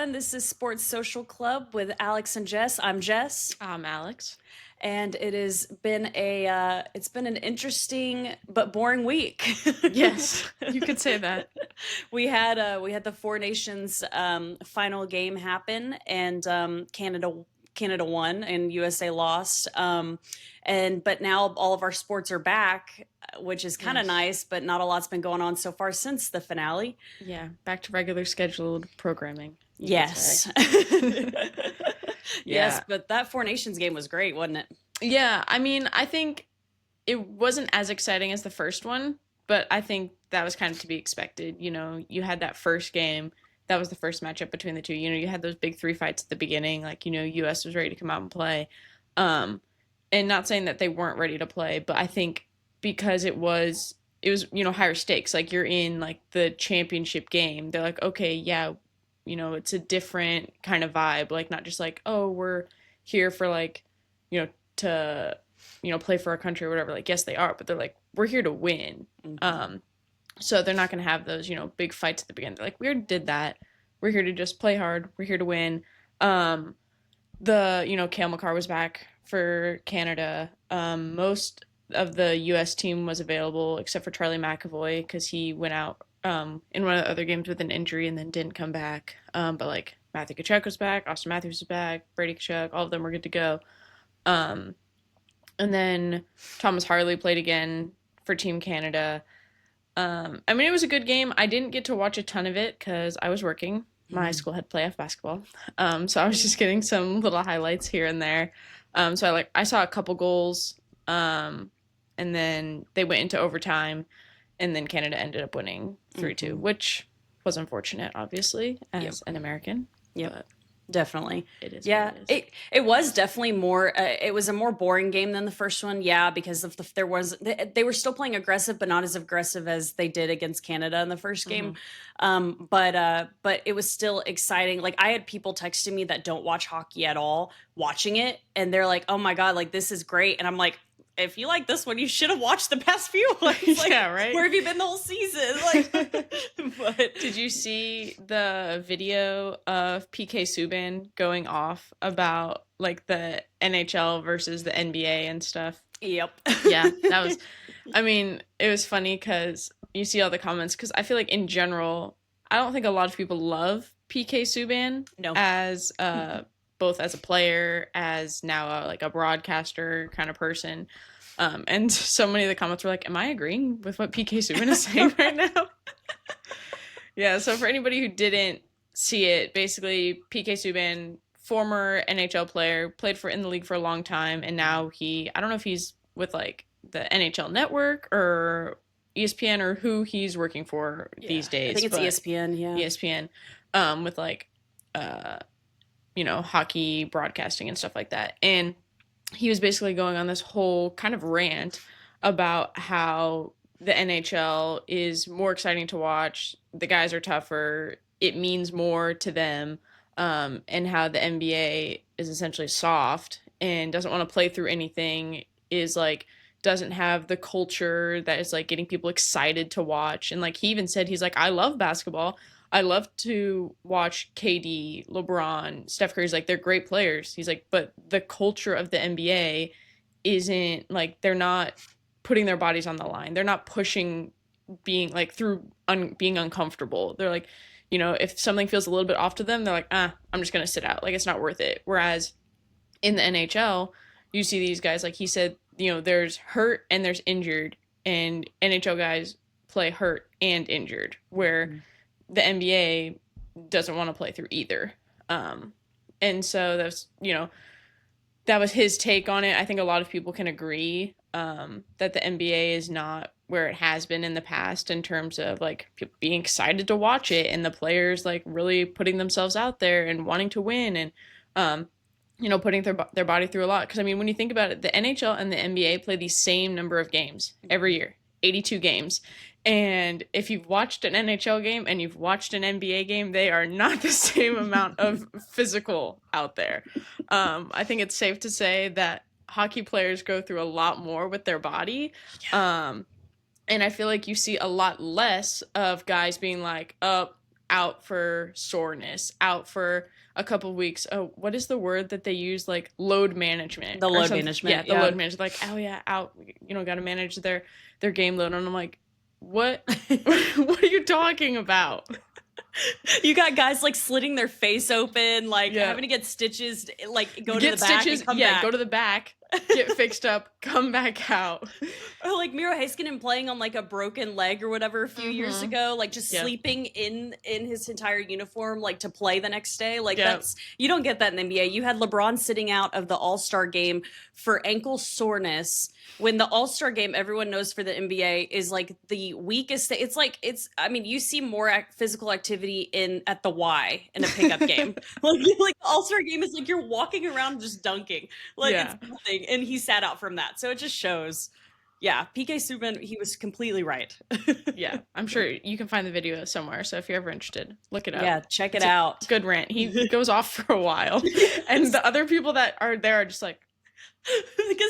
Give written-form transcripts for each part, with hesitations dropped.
everyone. This is Sports Social Club with Alex and Jess. I'm Jess, I'm Alex. and it's been an interesting but boring week. Yes, you could say that. We had the Four Nations final game happen, and Canada won and USA lost. And but now all of our sports are back, which is kind of Yes. nice. But not a lot's been going on so far since the finale. Yeah, back to regular scheduled programming. You could Yes. say. Yes, Yeah. but that Four Nations game was great, wasn't it? Yeah, I mean, I think it wasn't as exciting as the first one, but I think that was kind of to be expected. You know, you had that first game. That was the first matchup between the two. You know, you had those big three fights at the beginning. Like, US was ready to come out and play. Um, and not saying that they weren't ready to play, but I think because it was higher stakes. Like you're in like the championship game. They're like, okay, yeah, it's a different kind of vibe. Like not just like, oh, we're here for like, to play for our country or whatever. Like yes, they are, but they're like, we're here to win. Um, so they're not gonna have those big fights at the beginning. They're like, we already did that. We're here to just play hard. We're here to win. Um, the Kale McCarr was back for Canada. Most of the U.S. team was available except for Charlie McAvoy because he went out in one of the other games with an injury and then didn't come back. But like Matthew Tkachuk was back, Austin Matthews was back, Brady Tkachuk, all of them were good to go. Um, and then Thomas Harley played again for Team Canada. I mean, it was a good game. I didn't get to watch a ton of it because I was working. My school had playoff basketball, so I was just getting some little highlights here and there. So I saw a couple goals, and then they went into overtime, and then Canada ended up winning 3-2, which was unfortunate, obviously, as an American. Yep. But Definitely. it is. Yeah, What it is. it was definitely more. It was a more boring game than the first one. Yeah, because there was they were still playing aggressive, but not as aggressive as they did against Canada in the first game. But it was still exciting. Like I had people texting me that don't watch hockey at all, watching it, and they're like, "Oh my god, like this is great!" And I'm like, if you like this one, you should have watched the past few ones. Like, Yeah, right? Where have you been the whole season? Like, but Did you see the video of PK Subban going off about like the NHL versus the NBA and stuff? yep. Yeah, that was, I mean, it was funny because you see all the comments. Because I feel like in general, I don't think a lot of people love PK Subban No. as both as a player, as now like a broadcaster kind of person. And so many of the comments were like, am I agreeing with what PK Subban is saying right now? Yeah, so for anybody who didn't see it, basically PK Subban, former NHL player, played for in the league for a long time, and now I don't know if he's with like the NHL Network or ESPN or who he's working for these days. I think it's but ESPN. Yeah. ESPN, with like, hockey broadcasting and stuff like that. And he was basically going on this whole kind of rant about how the NHL is more exciting to watch. The guys are tougher. It means more to them. And how the NBA is essentially soft and doesn't want to play through anything, is like, doesn't have the culture that is like getting people excited to watch. And like he even said, he's like, I love basketball. I love to watch KD, LeBron, Steph Curry's like, they're great players. He's like, but the culture of the NBA isn't like, they're not putting their bodies on the line. They're not pushing being like through being uncomfortable. They're like, if something feels a little bit off to them, they're like, I'm just going to sit out. Like, it's not worth it. Whereas in the NHL, you see these guys, like he said, there's hurt and there's injured, and NHL guys play hurt and injured, where the NBA doesn't want to play through either. And so that was his take on it. I think a lot of people can agree that the NBA is not where it has been in the past in terms of like people being excited to watch it and the players like really putting themselves out there and wanting to win and putting their body through a lot. Because I mean, when you think about it, the NHL and the NBA play the same number of games every year, 82 games. And if you've watched an NHL game and you've watched an NBA game, they are not the same amount of physical out there. I think it's safe to say that hockey players go through a lot more with their body. And I feel like you see a lot less of guys being like, oh, out for soreness, out for a couple of weeks. Oh, what is the word that they use? Like load management. The or load something. management. Yeah, the load management. Like, oh yeah, out. Got to manage their game load. And I'm like, what? What are you talking about? You got guys like slitting their face open, like having to get stitches, like go to the back and come back. Go to the back, get fixed up, come back out. Or like Miro Heiskanen playing on like a broken leg or whatever a few years ago, like just sleeping in his entire uniform, like to play the next day. Like that's, you don't get that in the NBA. You had LeBron sitting out of the All-Star game for ankle soreness, when the All-Star game, everyone knows for the NBA, is like the weakest. It's like, you see more physical activity at the Y in a pickup game. like the All-Star game is like you're walking around just dunking. Like it's nothing. And he sat out from that. So it just shows. Yeah, PK Subban, he was completely right. Yeah, I'm sure you can find the video somewhere. So if you're ever interested, look it up. Yeah, check it out. Good rant. He goes off for a while. And the other people that are there are just like,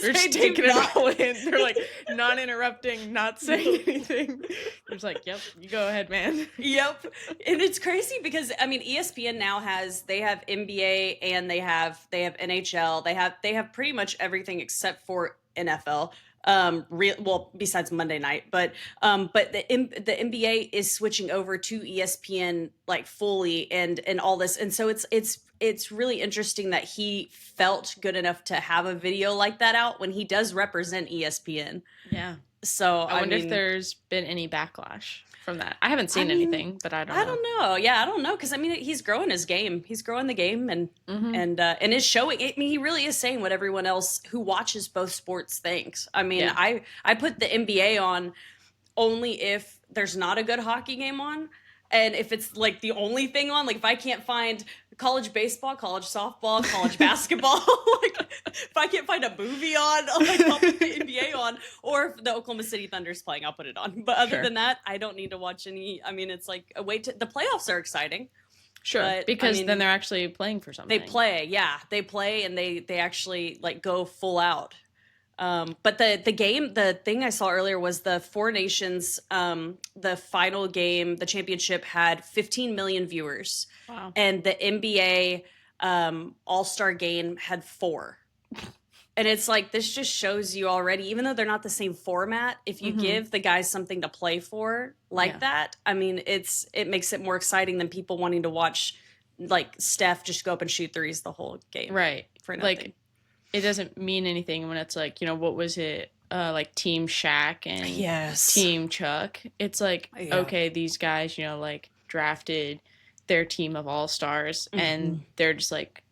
they're just taking it all in. They're like not interrupting, not saying anything. They're just like, yep, you go ahead, man. Yep. And it's crazy because ESPN now they have NBA and they have NHL. They have pretty much everything except for NFL. Besides Monday night, but the NBA is switching over to ESPN like fully and all this, and so it's really interesting that he felt good enough to have a video like that out when he does represent ESPN. Yeah. So I wonder if there's been any backlash from that. I haven't seen anything, but I don't know. Yeah, I don't know, because he's growing his game. He's growing the game, and is showing. He really is saying what everyone else who watches both sports thinks. I put the NBA on only if there's not a good hockey game on, and if it's like the only thing on, like if I can't find college baseball, college softball, college basketball, like if I can't find a movie on, like I'll put the NBA on, or if the Oklahoma City Thunder's playing, I'll put it on. But other than that, I don't need to watch any. It's like a way to. The playoffs are exciting. Sure, but, because then they're actually playing for something. They play, and they actually like go full out. But the thing I saw earlier was the Four Nations, the final game, the championship had 15 million viewers. Wow. And the NBA All-Star game had 4. And it's like, this just shows you already, even though they're not the same format, if you give the guys something to play for like that, it makes it more exciting than people wanting to watch like Steph just go up and shoot threes the whole game. Right. For nothing. Like, it doesn't mean anything when it's like, what was it? Like Team Shaq and Team Chuck. It's like, okay, these guys, like drafted their team of all-stars and they're just like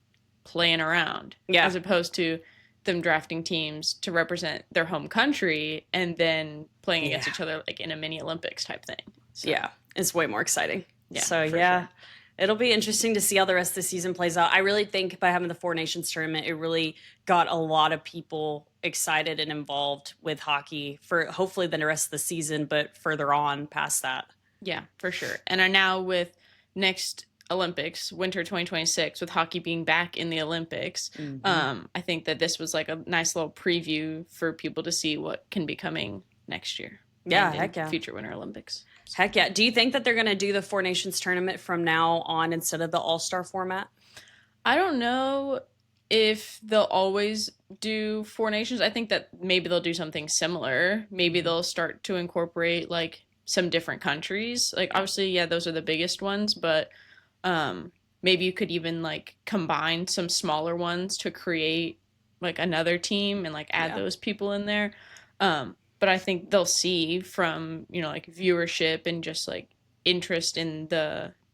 playing around. Yeah. As opposed to them drafting teams to represent their home country and then playing against each other like in a mini Olympics type thing. So. Yeah. It's way more exciting. Yeah. So Sure. It'll be interesting to see how the rest of the season plays out. I really think by having the Four Nations tournament, it really got a lot of people excited and involved with hockey for hopefully the rest of the season, but further on past that. Yeah, for sure. And are now with next Olympics, winter 2026, with hockey being back in the Olympics, I think that this was like a nice little preview for people to see what can be coming next year. Yeah, heck yeah. Future Winter Olympics. Heck yeah. Do you think that they're going to do the Four Nations tournament from now on instead of the All-Star format? I don't know if they'll always do Four Nations. I think that maybe they'll do something similar. Maybe they'll start to incorporate like some different countries. Like obviously, those are the biggest ones, but maybe you could even like combine some smaller ones to create like another team and like add those people in there. But I think they'll see from, like viewership and just like interest in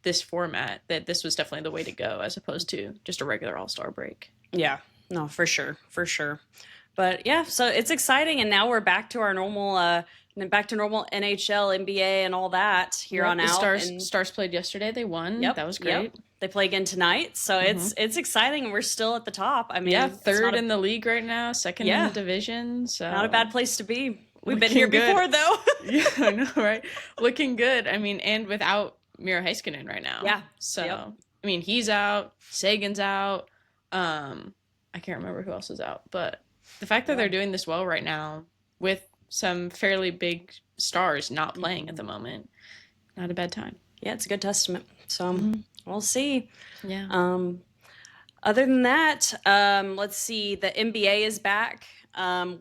this format that this was definitely the way to go as opposed to just a regular All-Star break. Yeah, no, for sure. But yeah, so it's exciting. And now we're back to our normal, NHL, NBA and all that here on out. Stars played yesterday. They won. Yep, that was great. Yep. They play again tonight. So it's exciting. And we're still at the top. Third in the league right now, second in the division. So not a bad place to be. We've been here before, though. Yeah, I know, right? Looking good. And without Miro Heiskanen right now. Yeah. So, he's out. Sagan's out. I can't remember who else is out. But the fact that they're doing this well right now with some fairly big stars not playing at the moment, not a bad time. Yeah, it's a good testament. So we'll see. Yeah. Other than that, let's see. The NBA is back,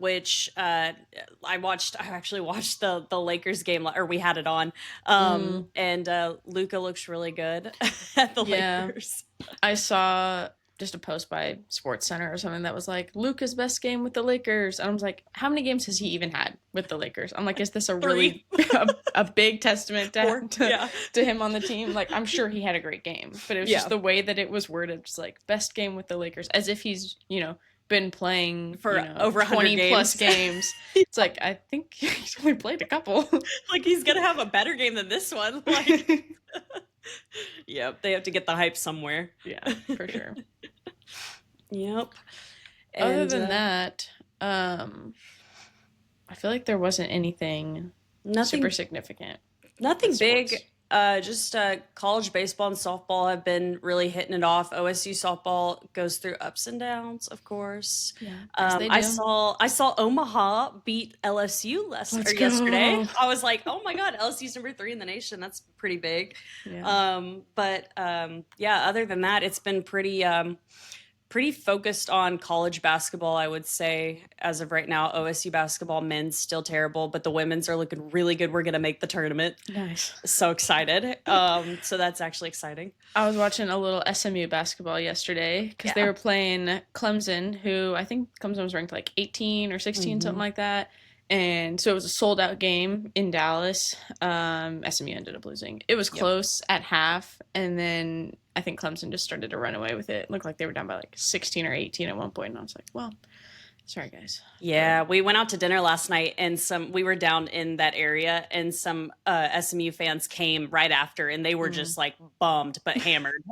which I watched. I actually watched the Lakers game, or we had it on. And Luca looks really good at the Yeah. Lakers. I saw just a post by Sports Center or something that was like Luka's best game with the Lakers, and I was like, how many games has he even had with the Lakers? I'm like, is this a really a big testament to him on the team? Like, I'm sure he had a great game, but it was just the way that it was worded, just like best game with the Lakers, as if he's been playing for over 20 plus games. It's like, I think he's only played a couple. Like, he's gonna have a better game than this one. Like, yep, they have to get the hype somewhere. Yeah, for sure. Yep. Other than that, I feel like there wasn't anything super significant. Nothing big. Just college baseball and softball have been really hitting it off. OSU softball goes through ups and downs, of course. Yeah, I saw Omaha beat LSU yesterday. I was like, oh my god, LSU's number 3 in the nation. That's pretty big. Yeah. Other than that, it's been pretty focused on college basketball, I would say, as of right now. OSU basketball men's still terrible, but the women's are looking really good. We're going to make the tournament. Nice. So excited. So that's actually exciting. I was watching a little SMU basketball yesterday because they were playing Clemson, who I think Clemson was ranked like 18 or 16, something like that. And so it was a sold-out game in Dallas. SMU ended up losing. It was close at half, and then I think Clemson just started to run away with it. It looked like they were down by like 16 or 18 at one point, and I was like, well, sorry, guys. Yeah, we went out to dinner last night, and we were down in that area, and some SMU fans came right after, and they were just like bummed but hammered.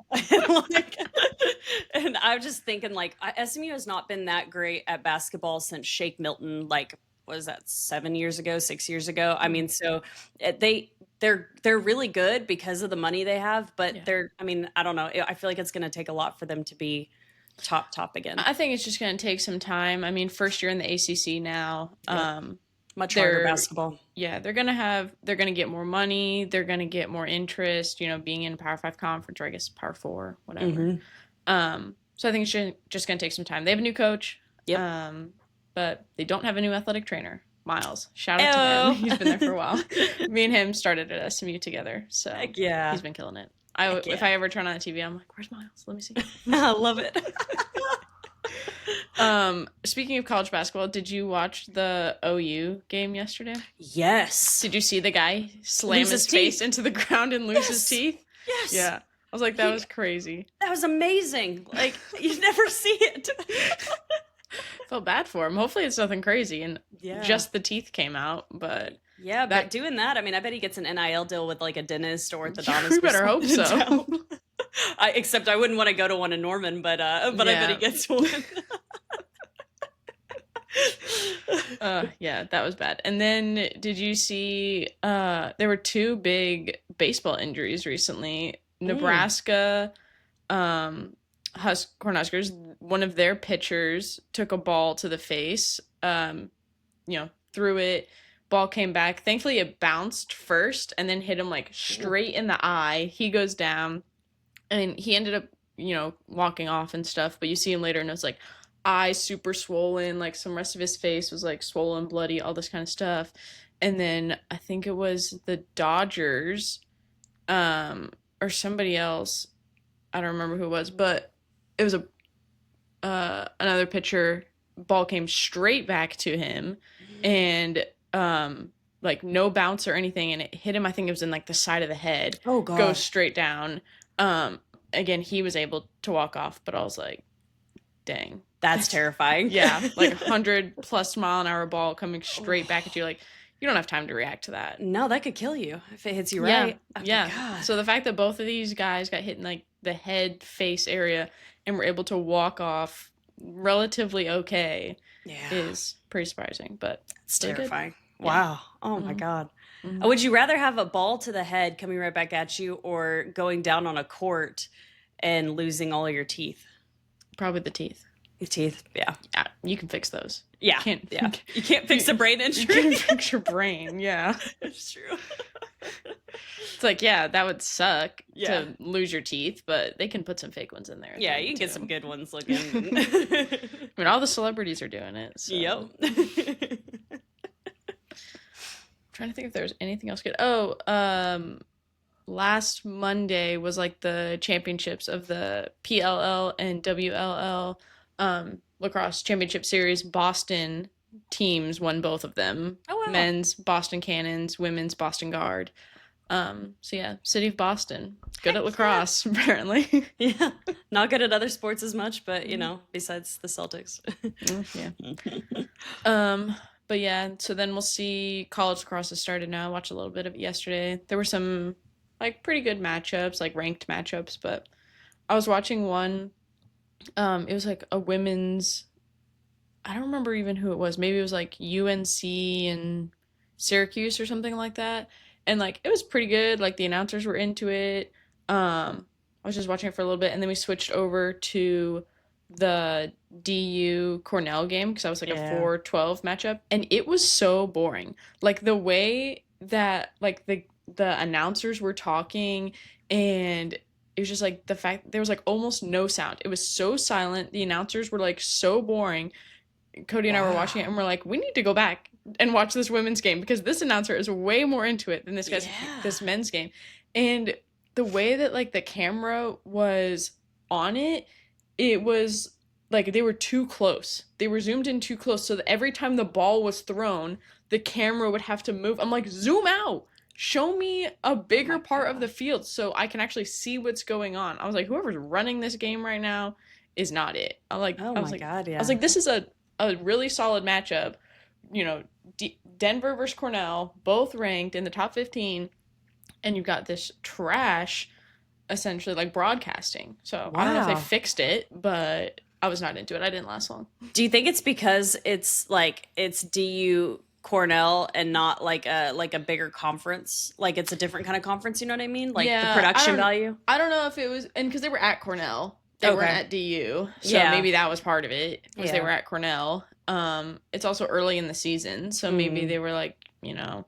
And I was just thinking, like, SMU has not been that great at basketball since Shake Milton, like, was that 6 years ago? I mean, so they're really good because of the money they have, but I don't know. I feel like it's going to take a lot for them to be top again. I think it's just going to take some time. I mean, first year in the ACC now, much harder basketball. Yeah, they're going to get more money. They're going to get more interest, being in Power 5 conference, or I guess Power 4, whatever. So I think it's just going to take some time. They have a new coach. Yep. But they don't have a new athletic trainer, Miles. Shout out to him. He's been there for a while. Me and him started at SMU together, so he's been killing it. If I ever turn on the TV, I'm like, where's Miles? Let me see. I love it. Speaking of college basketball, did you watch the OU game yesterday? Yes. Did you see the guy slam his face into the ground and lose his teeth? Yes. Yeah. I was like, that was crazy. That was amazing. Like, you never see it. Felt bad for him. Hopefully it's nothing crazy and just the teeth came out, but but doing that, I mean, I bet he gets an NIL deal with like a dentist or orthodontist. We better hope so. Except I wouldn't want to go to one in Norman, but I bet he gets one. Yeah, that was bad. And then did you see there were 2 big baseball injuries recently. Nebraska Cornhuskers, one of their pitchers took a ball to the face, threw it, ball came back. Thankfully it bounced first and then hit him like straight in the eye. He goes down and he ended up, walking off and stuff, but you see him later and it's like eye super swollen, like some rest of his face was like swollen, bloody, all this kind of stuff. And then I think it was the Dodgers, or somebody else, I don't remember who it was, but it was another pitcher. Ball came straight back to him, and like no bounce or anything, and it hit him. I think it was in like the side of the head. Oh god! Goes straight down. Again, he was able to walk off, but I was like, dang, that's terrifying. Yeah, like 100+ mile an hour ball coming straight back at you. Like, you don't have time to react to that. No, that could kill you if it hits you right. Yeah. So the fact that both of these guys got hit in like the head face area and were able to walk off relatively okay is pretty surprising, but it's terrifying. Wow. Oh my god. Would you rather have a ball to the head coming right back at you or going down on a court and losing all of your teeth? Probably the teeth. Your teeth, yeah. You can fix those. Yeah, you can't fix a brain injury. You can fix your brain, yeah. It's true. It's like, yeah, that would suck Yeah. to lose your teeth, but they can put some fake ones in there. Yeah, you can get some good ones looking. I mean, all the celebrities are doing it. So. Yep. Trying to think if there's anything else good. Oh, last Monday was like the championships of the PLL and WLL lacrosse championship series. Boston teams won both of them. Oh, wow. Men's Boston Cannons, women's Boston Guard. So yeah, City of Boston, good at lacrosse apparently. Yeah, not good at other sports as much, but you know, besides the Celtics. Yeah. But yeah, so then we'll see college lacrosse has started now. I watched a little bit of it yesterday. There were some like pretty good matchups, like ranked matchups, but I was watching one. It was like a women's. I don't remember even who it was. Maybe it was like UNC and Syracuse or something like that. And like it was pretty good. Like the announcers were into it. I was just watching it for a little bit, and then we switched over to the DU Cornell game because I was like a 4-12 matchup, and it was so boring. Like the way that like the announcers were talking, and it was just like the fact there was like almost no sound. It was so silent. The announcers were like so boring. Cody and I were watching it, and we're like, we need to go back and watch this women's game because this announcer is way more into it than this men's game. And the way that like the camera was on it, it was like they were too close. They were zoomed in too close, so that every time the ball was thrown, the camera would have to move. I'm like, zoom out. Show me a bigger part of the field so I can actually see what's going on. I was like, whoever's running this game right now is not it. I'm like, oh my God, yeah. I was like, this is a really solid matchup. You know, Denver versus Cornell, both ranked in the top 15, and you've got this trash, essentially like broadcasting. So I don't know if they fixed it, but I was not into it. I didn't last long. Do you think it's because it's DU Cornell and not like a bigger conference? Like it's a different kind of conference, you know what I mean? Like the production value? I don't know if it was, and because they were at Cornell. They weren't at DU. So maybe that was part of it, because they were at Cornell. It's also early in the season, so maybe they were like, you know,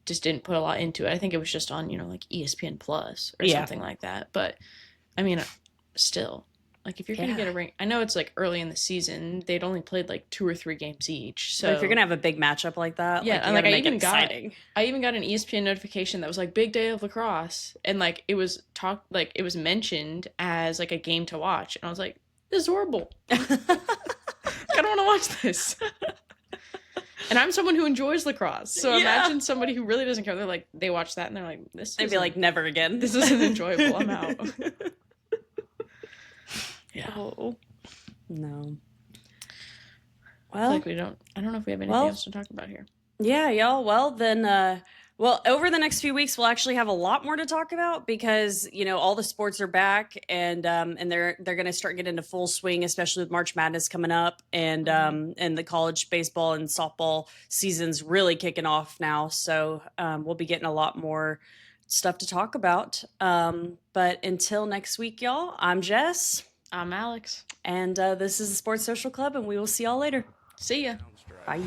just didn't put a lot into it. I think it was just on, you know, like ESPN Plus or something like that. But I mean, still, like if you're gonna get a rank, I know it's like early in the season, they'd only played like 2 or 3 games each. So but if you're gonna have a big matchup like that, yeah, like, and like I even got an E ESPN notification that was like big day of lacrosse, and like it was it was mentioned as like a game to watch, and I was like, this is horrible. I don't want to watch this. And I'm someone who enjoys lacrosse, so imagine somebody who really doesn't care. They're like, they watch that and they're like, this. They'd be like, never again. This isn't enjoyable. I'm out. Yeah. Oh. No. Well, I don't know if we have anything else to talk about here. Yeah, y'all. Well, then, over the next few weeks, we'll actually have a lot more to talk about because, you know, all the sports are back and they're going to start getting into full swing, especially with March Madness coming up and the college baseball and softball season's really kicking off now. So we'll be getting a lot more stuff to talk about. But until next week, y'all, I'm Jess. I'm Alex. And this is the Sports Social Club, and we will see y'all later. See ya. Bye.